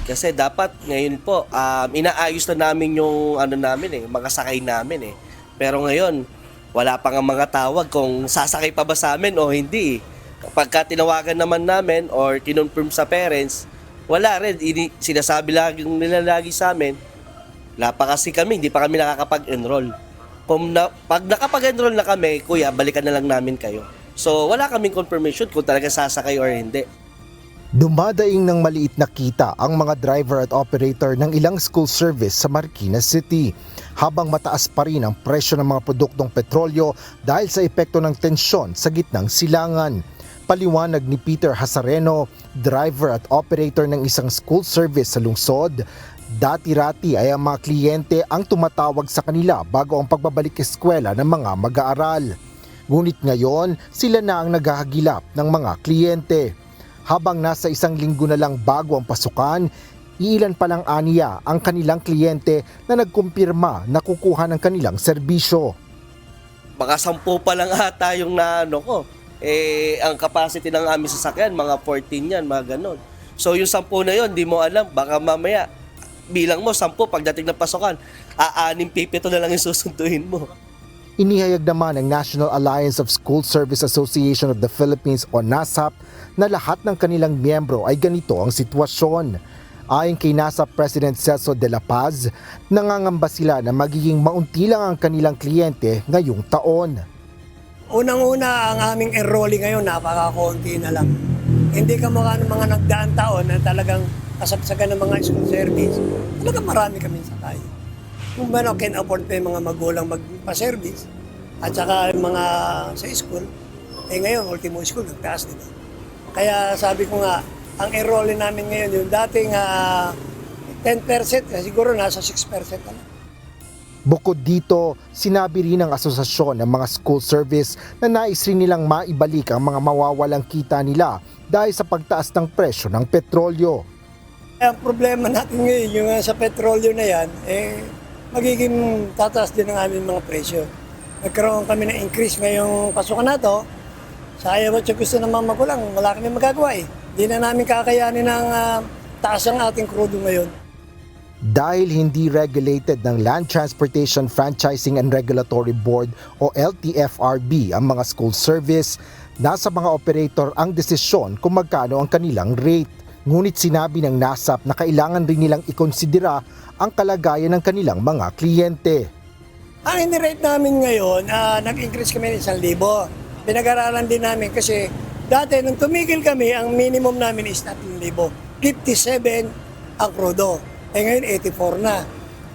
Kasi dapat ngayon po, inaayos na namin yung ano namin mga sakay namin. Pero ngayon, wala pa nga mga tawag kung sasakay pa ba sa amin o hindi. Kapag tinawagan naman namin or kinonfirm sa parents, wala rin. Sinasabi nila lagi sa amin, wala pa kasi kami, hindi pa kami nakakapag-enroll. Pag nakapag-enroll na kami, kuya, balikan na lang namin kayo. So wala kaming confirmation kung talaga sasakay or hindi. Dumadaing ng maliit na kita ang mga driver at operator ng ilang school service sa Marikina City, habang mataas pa rin ang presyo ng mga produktong petrolyo dahil sa epekto ng tensyon sa gitnang silangan. Paliwanag ni Peter Hasareno, driver at operator ng isang school service sa lungsod, dati-rati ay ang mga kliyente ang tumatawag sa kanila bago ang pagbabalik eskwela ng mga mag-aaral. Ngunit ngayon, sila na ang naghahagilap ng mga kliyente. Habang nasa 1 linggo na lang bago ang pasukan, iilan pa lang aniya ang kanilang kliyente na nagkumpirma na kukuha ng kanilang serbisyo. Baka 10 pa lang ata yung naano ko. Ang capacity ng aming sasakyan, mga 14 yan, mga ganon. So yung 10 na yun, di mo alam, baka mamaya, bilang mo 10, pagdating ng pasukan, 6-7 na lang yung susunduin mo. Inihayag naman ng National Alliance of School Service Association of the Philippines o NASAP na lahat ng kanilang miyembro ay ganito ang sitwasyon. Ayon kay NASAP President Celso de la Paz, nangangamba sila na magiging maunti lang ang kanilang kliyente ngayong taon. Unang-una, ang aming enrolling ngayon, napaka-konti na lang. Hindi kamukha ng mga nagdaang taon na talagang kasagsagan ng mga school service. Talagang marami kami sakay. Kung ba can afford pa yung mga magulang magpa-service at saka yung mga sa school, ngayon, ultimo school, nagtaas, di ba? Kaya sabi ko nga, ang enrolling namin ngayon, yung dating 10%, siguro nasa 6% na lang. Bukod dito, sinabi rin ng asosasyon ng mga school service na nais rin nilang maibalik ang mga mawawalang kita nila dahil sa pagtaas ng presyo ng petrolyo. Ang problema natin ngayon, yung sa petrolyo na yan, magiging tataas din ang aming mga presyo. Nagkaroon kami ng increase ngayong pasukan na to. Sa ayaw at gusto ng mga magulang, wala kami magagawa Hindi na namin kakayanin ng taas ang ating krudo ngayon. Dahil hindi regulated ng Land Transportation Franchising and Regulatory Board o LTFRB ang mga school service, nasa mga operator ang desisyon kung magkano ang kanilang rate. Ngunit sinabi ng NASAP na kailangan rin nilang ikonsidera ang kalagayan ng kanilang mga kliyente. Ang in-rate namin ngayon, nag-increase kami ng 1,000. Pinag-aralan din namin kasi dati nung tumigil kami, ang minimum namin is 3,000. 57 ang krudo. Ngayon 84 na.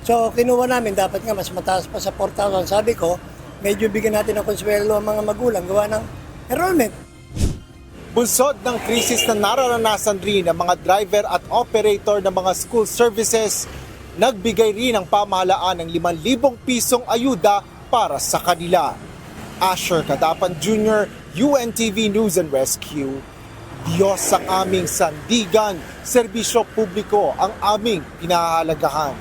So kinuha namin, dapat nga mas mataas pa sa 4,000. Sabi ko, medyo bigyan natin ng konsuelo ang mga magulang gawa ng enrollment. Bunsod ng krisis na nararanasan rin ng mga driver at operator ng mga school services, nagbigay rin ang pamahalaan ng 5,000 pisong ayuda para sa kanila. Asher Cadapan Jr., UNTV News and Rescue. Diyos ang aming sandigan, serbisyo publiko ang aming pinahahalagahan.